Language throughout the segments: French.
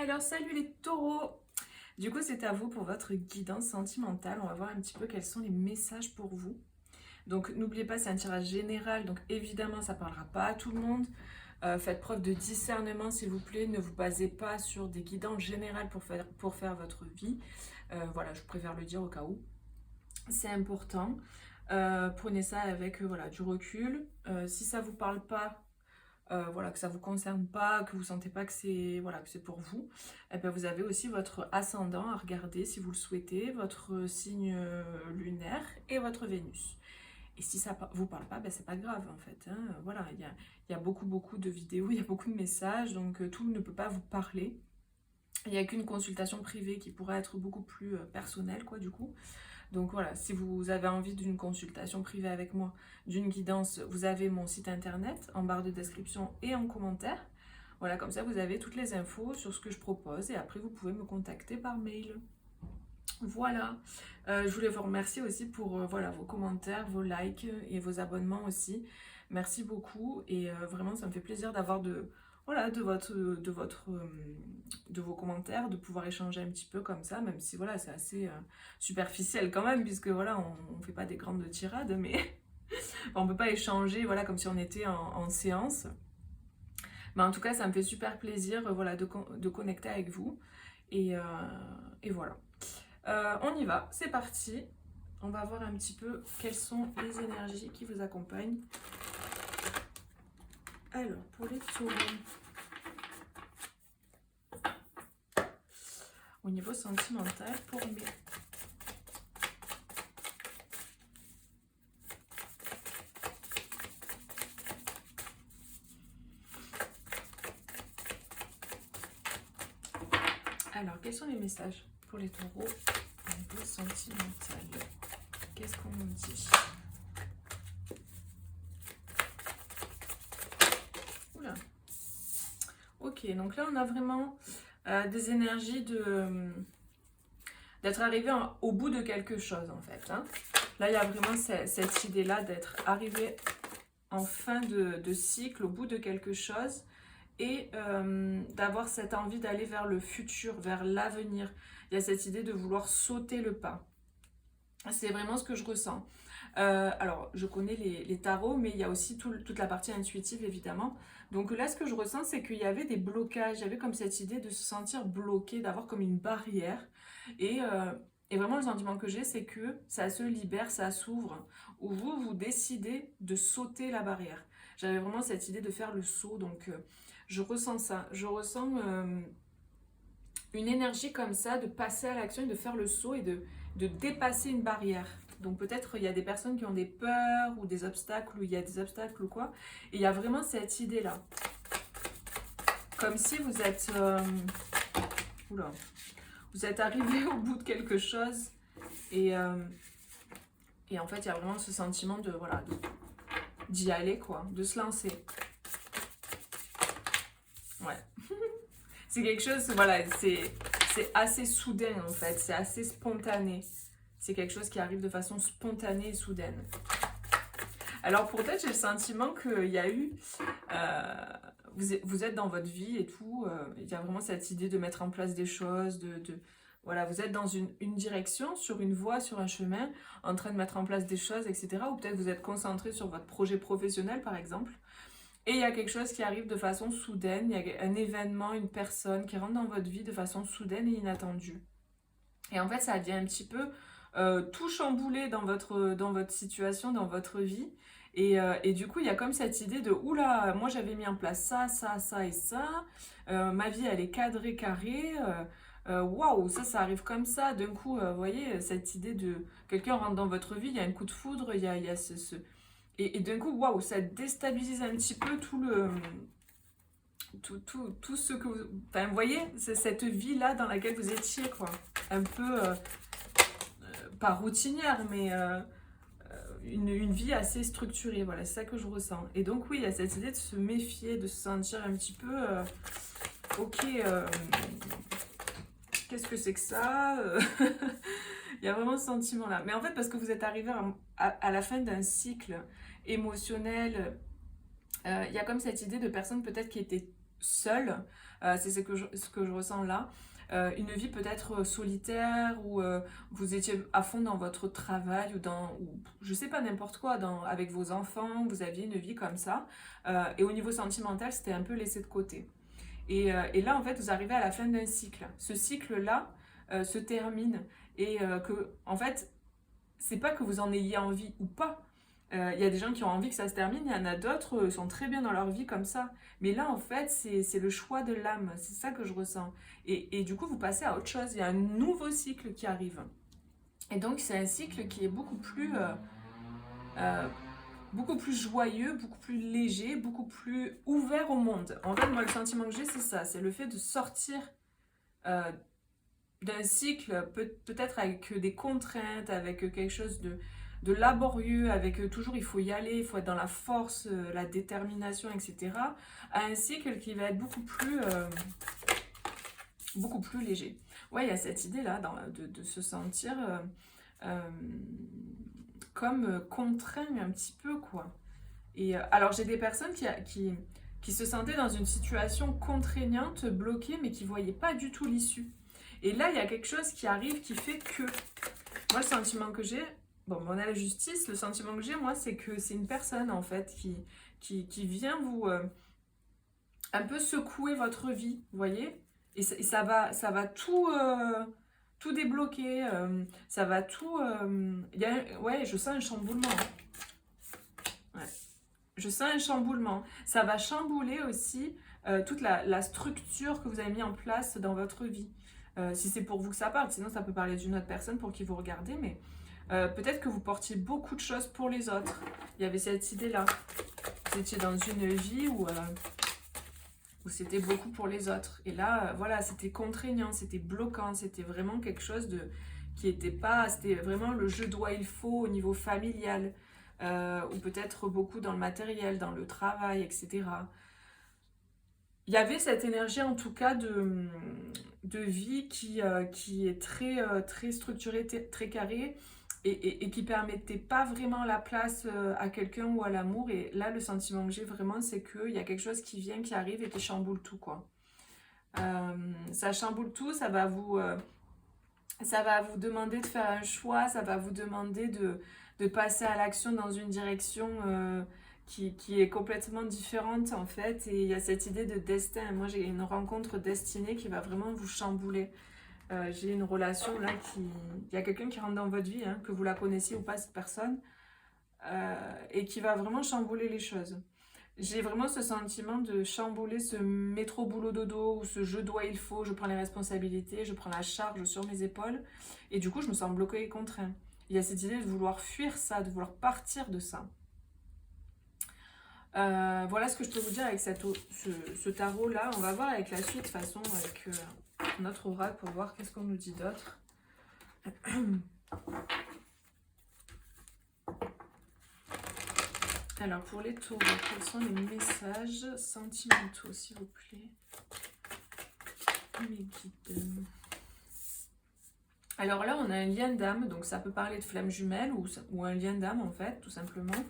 Alors salut les taureaux! Du coup c'est à vous pour votre guidance sentimentale. On va voir un petit peu quels sont les messages pour vous. Donc n'oubliez pas, c'est un tirage général, donc évidemment ça ne parlera pas à tout le monde. Faites preuve de discernement s'il vous plaît, ne vous basez pas sur des guidances générales pour faire votre vie. Voilà, je préfère le dire au cas où. C'est important. Prenez ça avec voilà, du recul. Si ça ne vous parle pas, voilà, que ça ne vous concerne pas, que vous ne sentez pas que c'est voilà, que c'est pour vous, eh bien, vous avez aussi votre ascendant à regarder si vous le souhaitez, votre signe lunaire et votre Vénus. Et si ça ne vous parle pas, ben, c'est pas grave en fait. Hein. Voilà, il y a beaucoup de vidéos, il y a beaucoup de messages, donc tout ne peut pas vous parler. Il n'y a qu'une consultation privée qui pourrait être beaucoup plus personnelle, quoi, du coup. Donc voilà, si vous avez envie d'une consultation privée avec moi, d'une guidance, vous avez mon site internet en barre de description et en commentaire. Voilà, comme ça vous avez toutes les infos sur ce que je propose et après vous pouvez me contacter par mail. Voilà, je voulais vous remercier aussi pour voilà, vos commentaires, vos likes et vos abonnements aussi. Merci beaucoup et vraiment ça me fait plaisir d'avoir voilà, de vos commentaires, de pouvoir échanger un petit peu comme ça, même si voilà, c'est assez superficiel quand même, puisque voilà, on fait pas des grandes tirades, mais on peut pas échanger voilà, comme si on était en séance. Mais en tout cas, ça me fait super plaisir voilà, de connecter avec vous. Et voilà. On y va, c'est parti. On va voir un petit peu quelles sont les énergies qui vous accompagnent. Alors, pour les taureaux, au niveau sentimental, pour mes... Alors, quels sont les messages pour les taureaux au niveau sentimental? Qu'est-ce qu'on nous dit? Oula. Ok, donc là, on a vraiment des énergies d'être arrivé au bout de quelque chose, en fait. Hein. Là, il y a vraiment cette idée-là d'être arrivé en fin de cycle, au bout de quelque chose, et d'avoir cette envie d'aller vers le futur, vers l'avenir. Il y a cette idée de vouloir sauter le pas. C'est vraiment ce que je ressens. Alors, je connais les tarots, mais il y a aussi toute la partie intuitive, évidemment. Donc là, ce que je ressens, c'est qu'il y avait des blocages. Il y avait comme cette idée de se sentir bloqué, d'avoir comme une barrière. Et, euh, et vraiment, le sentiment que j'ai, c'est que ça se libère, ça s'ouvre, où vous décidez de sauter la barrière. J'avais vraiment cette idée de faire le saut, donc je ressens ça. Je ressens une énergie comme ça, de passer à l'action et de faire le saut et de dépasser une barrière. Donc peut-être il y a des personnes qui ont des peurs ou des obstacles, ou il y a des obstacles ou quoi. Et il y a vraiment cette idée-là. Comme si vous êtes... oula, vous êtes arrivé au bout de quelque chose. Et en fait, il y a vraiment ce sentiment de voilà, d'y aller, quoi. De se lancer. Ouais. C'est quelque chose, voilà, c'est assez soudain en fait. C'est assez spontané. C'est quelque chose qui arrive de façon spontanée et soudaine. Alors peut-être j'ai le sentiment qu'il y a eu... vous êtes dans votre vie et tout. Il y a vraiment cette idée de mettre en place des choses. Voilà, vous êtes dans une direction, sur une voie, sur un chemin, en train de mettre en place des choses, etc. Ou peut-être vous êtes concentré sur votre projet professionnel, par exemple. Et il y a quelque chose qui arrive de façon soudaine. Il y a un événement, une personne qui rentre dans votre vie de façon soudaine et inattendue. Et en fait, ça vient un petit peu tout chambouler dans votre situation, dans votre vie. Et du coup, il y a comme cette idée de oula, moi j'avais mis en place ça, ça, ça et ça. Ma vie, elle est cadrée, carrée. Waouh, ça arrive comme ça. D'un coup, vous voyez, cette idée de quelqu'un rentre dans votre vie, il y a un coup de foudre, il y a Et d'un coup, waouh, ça déstabilise un petit peu tout ce que vous... Enfin, vous voyez, c'est cette vie-là dans laquelle vous étiez, quoi. Un peu, pas routinière, mais une vie assez structurée. Voilà, c'est ça que je ressens. Et donc, oui, il y a cette idée de se méfier, de se sentir un petit peu... ok, qu'est-ce que c'est que ça? Il y a vraiment ce sentiment-là. Mais en fait, parce que vous êtes arrivé à la fin d'un cycle émotionnel, il y a comme cette idée de personnes peut-être qui étaient seul, c'est ce que je ressens là. Une vie peut-être solitaire où vous étiez à fond dans votre travail ou je sais pas, n'importe quoi, avec vos enfants, vous aviez une vie comme ça. Et au niveau sentimental, c'était un peu laissé de côté. Et là, en fait, vous arrivez à la fin d'un cycle. Ce cycle-là se termine et en fait, c'est pas que vous en ayez envie ou pas. Il y a des gens qui ont envie que ça se termine, il y en a d'autres qui sont très bien dans leur vie comme ça. Mais là, en fait, c'est le choix de l'âme, c'est ça que je ressens. Et du coup, vous passez à autre chose, il y a un nouveau cycle qui arrive. Et donc, c'est un cycle qui est euh, beaucoup plus joyeux, beaucoup plus léger, beaucoup plus ouvert au monde. En fait, moi, le sentiment que j'ai, c'est ça, c'est le fait de sortir euh, d'un cycle, peut-être avec des contraintes, avec quelque chose de laborieux, avec toujours il faut y aller, il faut être dans la force, la détermination, etc., à un cycle qui va être beaucoup plus léger. Ouais, il y a cette idée-là de se sentir euh, comme contraint un petit peu, quoi. Et alors, j'ai des personnes qui se sentaient dans une situation contraignante, bloquée, mais qui ne voyaient pas du tout l'issue. Et là, il y a quelque chose qui arrive qui fait que... Moi, le sentiment que j'ai... Bon, on a la justice, le sentiment que j'ai, moi, c'est que c'est une personne, en fait, qui vient vous... un peu secouer votre vie, vous voyez? Et ça va tout... tout débloquer, ça va tout... ouais, je sens un chamboulement. Ouais. Je sens un chamboulement. Ça va chambouler aussi toute la structure que vous avez mis en place dans votre vie. Si c'est pour vous que ça parle, sinon ça peut parler d'une autre personne pour qui vous regardez, mais peut-être que vous portiez beaucoup de choses pour les autres. Il y avait cette idée-là. Vous étiez dans une vie où c'était beaucoup pour les autres. Et là, voilà, c'était contraignant, c'était bloquant, c'était vraiment quelque chose qui n'était pas... C'était vraiment le je dois, il faut au niveau familial. Ou peut-être beaucoup dans le matériel, dans le travail, etc. Il y avait cette énergie en tout cas de vie qui est très structurée, très carrée et qui permettait pas vraiment la place à quelqu'un ou à l'amour. Et là, le sentiment que j'ai vraiment, c'est qu'il y a quelque chose qui vient, qui arrive et qui chamboule tout, quoi. Ça chamboule tout, ça va vous demander de faire un choix, ça va vous demander de passer à l'action dans une direction qui est complètement différente en fait. Et il y a cette idée de destin. Moi, j'ai une rencontre destinée qui va vraiment vous chambouler. J'ai une relation là Il y a quelqu'un qui rentre dans votre vie, hein, que vous la connaissiez ou pas cette personne, et qui va vraiment chambouler les choses. J'ai vraiment ce sentiment de chambouler ce métro boulot dodo ou ce je dois il faut, je prends les responsabilités, je prends la charge sur mes épaules et du coup je me sens bloquée et contrainte. Il y a cette idée de vouloir fuir ça, de vouloir partir de ça. Voilà ce que je peux vous dire avec ce tarot là. On va voir avec la suite de toute façon avec notre oracle pour voir qu'est-ce qu'on nous dit d'autre. Alors, pour les taureaux, quels sont les messages sentimentaux, s'il vous plaît? Mes guides. Alors là, on a un lien d'âme, donc ça peut parler de flamme jumelle ou un lien d'âme, en fait, tout simplement.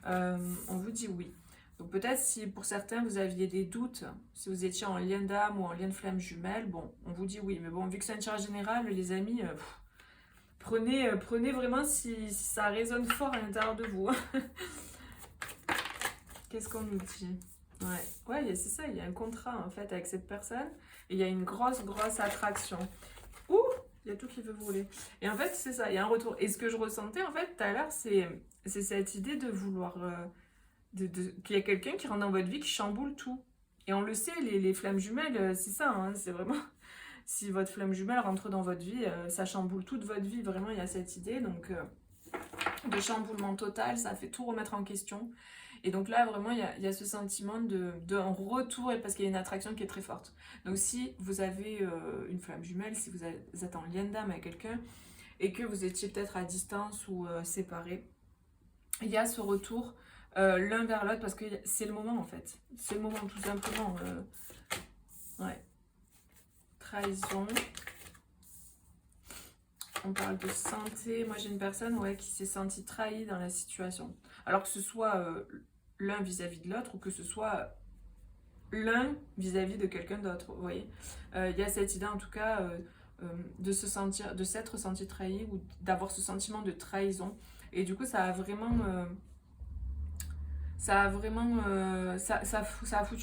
On vous dit oui. Donc peut-être si pour certains, vous aviez des doutes, si vous étiez en lien d'âme ou en lien de flamme jumelle, bon, on vous dit oui. Mais bon, vu que c'est un tirage général, les amis, prenez vraiment si ça résonne fort à l'intérieur de vous. Qu'est-ce qu'on nous dit? Ouais, c'est ça, il y a un contrat en fait avec cette personne et il y a une grosse attraction. Ouh, il y a tout qui veut voler. Et en fait, c'est ça, il y a un retour. Et ce que je ressentais en fait tout à l'heure, c'est cette idée de vouloir... qu'il y a quelqu'un qui rentre dans votre vie qui chamboule tout. Et on le sait, les flammes jumelles, c'est ça, hein, c'est vraiment... Si votre flamme jumelle rentre dans votre vie, ça chamboule toute votre vie. Vraiment, il y a cette idée de chamboulement total, ça fait tout remettre en question. Et donc là, vraiment, il y a ce sentiment d'un retour, parce qu'il y a une attraction qui est très forte. Donc si vous avez une flamme jumelle, si vous êtes en lien d'âme avec quelqu'un, et que vous étiez peut-être à distance ou séparés, il y a ce retour l'un vers l'autre, parce que c'est le moment en fait. C'est le moment tout simplement. Ouais. Trahison. On parle de santé. Moi, j'ai une personne qui s'est sentie trahie dans la situation. Alors que ce soit l'un vis-à-vis de l'autre ou que ce soit l'un vis-à-vis de quelqu'un d'autre, vous voyez. Il y a cette idée en tout cas de se sentir, de s'être senti trahi ou d'avoir ce sentiment de trahison. Et du coup, ça a foutu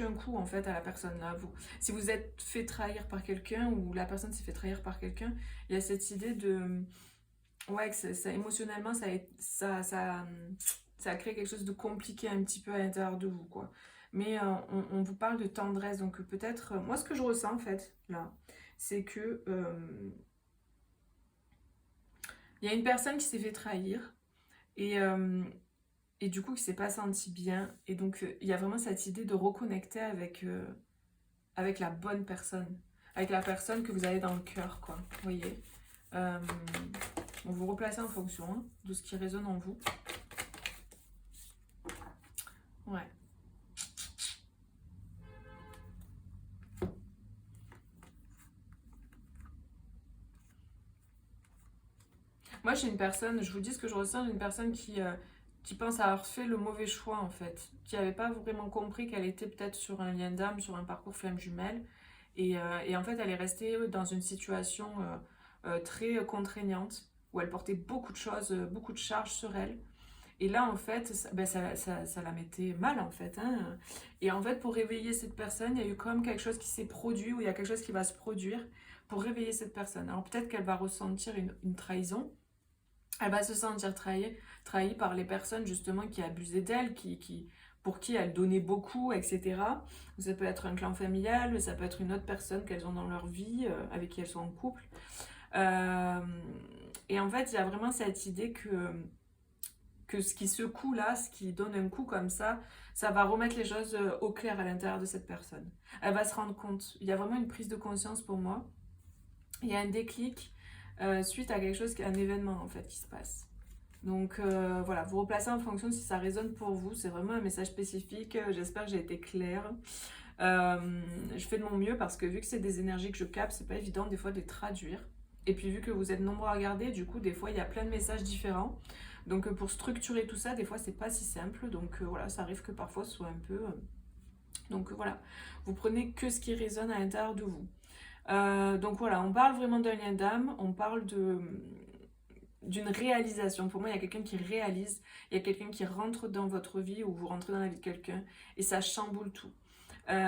un coup en fait à la personne là. Vous, si vous êtes fait trahir par quelqu'un ou la personne s'est fait trahir par quelqu'un, il y a cette idée de, ouais, que émotionnellement, ça a créé quelque chose de compliqué un petit peu à l'intérieur de vous, quoi. Mais on vous parle de tendresse, donc peut-être, moi ce que je ressens en fait, là, c'est que il y a une personne qui s'est fait trahir et, euh, et du coup qui s'est pas senti bien. Et donc il y a vraiment cette idée de reconnecter avec la bonne personne, avec la personne que vous avez dans le cœur, quoi. Vous voyez. Euh, on vous replace en fonction hein, de ce qui résonne en vous. Ouais. Moi, j'ai une personne, je vous dis ce que je ressens, une personne qui pense avoir fait le mauvais choix en fait, qui n'avait pas vraiment compris qu'elle était peut-être sur un lien d'âme, sur un parcours flamme jumelle. Et en fait, elle est restée dans une situation très contraignante où elle portait beaucoup de choses, beaucoup de charges sur elle. Et là, en fait, ça la mettait mal, en fait, hein. Et en fait, pour réveiller cette personne, il y a eu quand même quelque chose qui s'est produit, ou il y a quelque chose qui va se produire pour réveiller cette personne. Alors peut-être qu'elle va ressentir une trahison, elle va se sentir trahie par les personnes justement qui abusaient d'elle, pour qui elle donnait beaucoup, etc. Ça peut être un clan familial, ça peut être une autre personne qu'elles ont dans leur vie, avec qui elles sont en couple. Euh, et en fait, il y a vraiment cette idée que ce qui secoue là, ce qui donne un coup comme ça va remettre les choses au clair à l'intérieur de cette personne. Elle va se rendre compte. Il y a vraiment une prise de conscience pour moi. Il y a un déclic suite à quelque chose, un événement en fait qui se passe. Donc voilà, vous replacez en fonction si ça résonne pour vous. C'est vraiment un message spécifique. J'espère que j'ai été claire. Je fais de mon mieux parce que vu que c'est des énergies que je capte, c'est pas évident des fois de les traduire. Et puis vu que vous êtes nombreux à regarder, du coup des fois il y a plein de messages différents. Donc pour structurer tout ça, des fois c'est pas si simple. Donc voilà, ça arrive que parfois ce soit un peu... Donc voilà, vous prenez que ce qui résonne à l'intérieur de vous. Donc voilà, on parle vraiment d'un lien d'âme, on parle d'une réalisation. Pour moi, il y a quelqu'un qui réalise, il y a quelqu'un qui rentre dans votre vie ou vous rentrez dans la vie de quelqu'un et ça chamboule tout.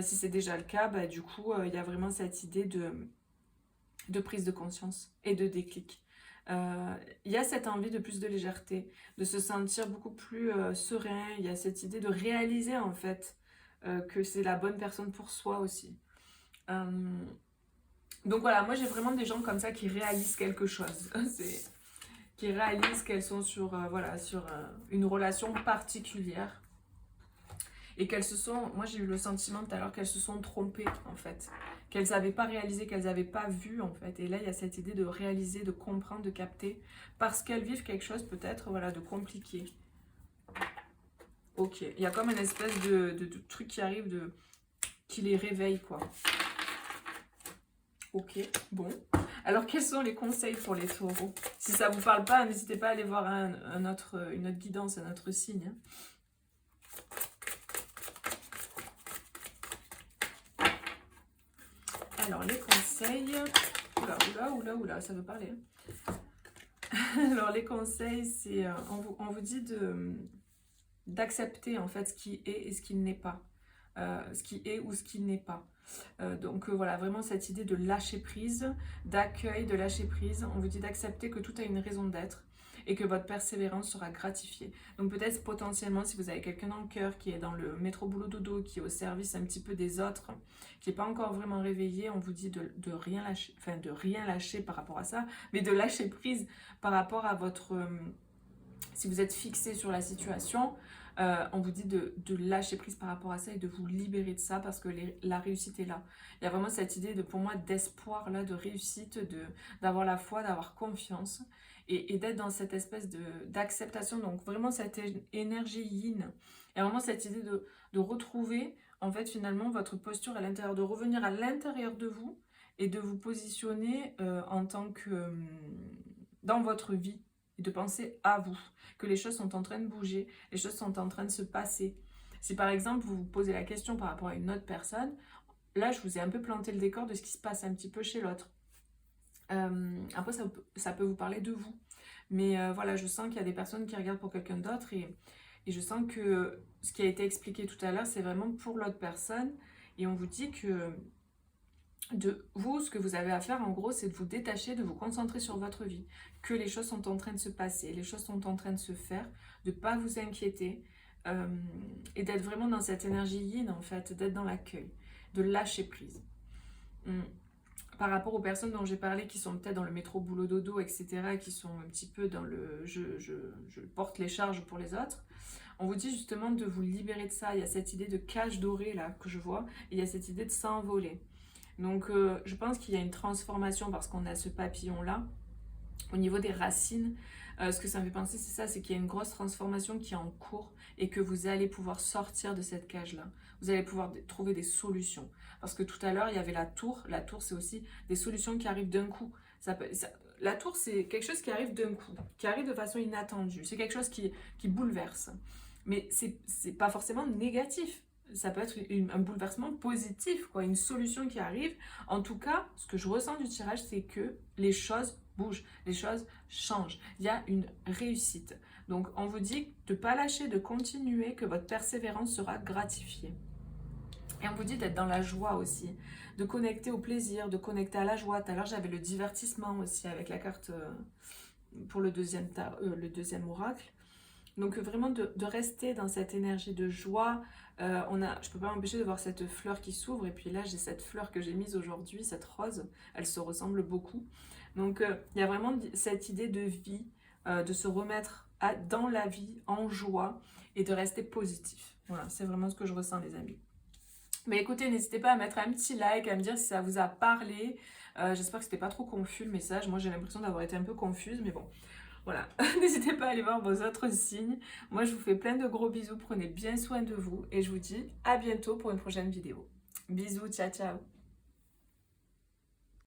Si c'est déjà le cas, bah, du coup, il y a vraiment cette idée de prise de conscience et de déclic. Il y a cette envie de plus de légèreté, de se sentir beaucoup plus serein. Il y a cette idée de réaliser en fait que c'est la bonne personne pour soi aussi. Donc voilà, moi j'ai vraiment des gens comme ça qui réalisent quelque chose. Qui réalisent qu'elles sont sur, sur une relation particulière. Et qu'elles se sont, moi j'ai eu le sentiment tout à l'heure qu'elles se sont trompées en fait. Qu'elles n'avaient pas réalisé, qu'elles n'avaient pas vu en fait. Et là il y a cette idée de réaliser, de comprendre, de capter. Parce qu'elles vivent quelque chose peut-être de compliqué. Ok, il y a comme une espèce de truc qui arrive, qui les réveille quoi. Ok, bon. Alors, quels sont les conseils pour les taureaux? Si ça ne vous parle pas, n'hésitez pas à aller voir une autre guidance, un autre signe. Alors, les conseils... Oula, ça veut parler. Alors, les conseils, c'est... on vous dit d'accepter, en fait, ce qui est et ce qui n'est pas. Ce qui est ou ce qui n'est pas. Donc voilà, vraiment cette idée de lâcher prise, d'accueil, de lâcher prise. On vous dit d'accepter que tout a une raison d'être et que votre persévérance sera gratifiée. Donc peut-être potentiellement si vous avez quelqu'un dans le cœur qui est dans le métro boulot dodo, qui est au service un petit peu des autres, qui n'est pas encore vraiment réveillé, on vous dit de rien lâcher, enfin de rien lâcher par rapport à ça, mais de lâcher prise par rapport à votre... si vous êtes fixé sur la situation, on vous dit de lâcher prise par rapport à ça et de vous libérer de ça parce que la réussite est là. Il y a vraiment cette idée pour moi d'espoir là, de réussite, d'avoir la foi, d'avoir confiance et d'être dans cette espèce d'acceptation. Donc vraiment cette énergie yin. Il y a vraiment cette idée de retrouver en fait finalement votre posture à l'intérieur, de revenir à l'intérieur de vous et de vous positionner en tant que dans votre vie et de penser à vous, que les choses sont en train de bouger, les choses sont en train de se passer. Si par exemple vous vous posez la question par rapport à une autre personne, là je vous ai un peu planté le décor de ce qui se passe un petit peu chez l'autre. Après ça peut vous parler de vous. Mais voilà, je sens qu'il y a des personnes qui regardent pour quelqu'un d'autre et je sens que ce qui a été expliqué tout à l'heure, c'est vraiment pour l'autre personne. Et on vous dit que de vous, ce que vous avez à faire en gros, c'est de vous détacher, de vous concentrer sur votre vie, que les choses sont en train de se passer, les choses sont en train de se faire, de ne pas vous inquiéter euh, et d'être vraiment dans cette énergie yin en fait, d'être dans l'accueil, de lâcher prise. Hum. Par rapport aux personnes dont j'ai parlé qui sont peut-être dans le métro boulot dodo, etc., qui sont un petit peu dans le je porte les charges pour les autres, on vous dit justement de vous libérer de ça. Il y a cette idée de cage dorée là que je vois, et il y a cette idée de s'envoler. Donc je pense qu'il y a une transformation parce qu'on a ce papillon-là. Au niveau des racines, ce que ça me fait penser, c'est ça, c'est qu'il y a une grosse transformation qui est en cours et que vous allez pouvoir sortir de cette cage-là. Vous allez pouvoir trouver des solutions. Parce que tout à l'heure, il y avait la tour. La tour, c'est aussi des solutions qui arrivent d'un coup. La tour, c'est quelque chose qui arrive d'un coup, qui arrive de façon inattendue. C'est quelque chose qui bouleverse. Mais c'est pas forcément négatif. Ça peut être un bouleversement positif, quoi, une solution qui arrive. En tout cas, ce que je ressens du tirage, c'est que les choses bougent, les choses changent. Il y a une réussite. Donc, on vous dit de ne pas lâcher, de continuer, que votre persévérance sera gratifiée. Et on vous dit d'être dans la joie aussi, de connecter au plaisir, de connecter à la joie. Tout à l'heure, j'avais le divertissement aussi avec la carte pour le deuxième oracle. Donc vraiment de rester dans cette énergie de joie. Je ne peux pas m'empêcher de voir cette fleur qui s'ouvre. Et puis là, j'ai cette fleur que j'ai mise aujourd'hui, cette rose. Elle se ressemble beaucoup. Donc il y a vraiment cette idée de vie, de se remettre dans la vie en joie et de rester positif. Voilà, c'est vraiment ce que je ressens, les amis. Mais écoutez, n'hésitez pas à mettre un petit like, à me dire si ça vous a parlé. J'espère que c'était pas trop confus le message. Moi, j'ai l'impression d'avoir été un peu confuse, mais bon. Voilà, n'hésitez pas à aller voir vos autres signes. Moi, je vous fais plein de gros bisous. Prenez bien soin de vous et je vous dis à bientôt pour une prochaine vidéo. Bisous, ciao, ciao.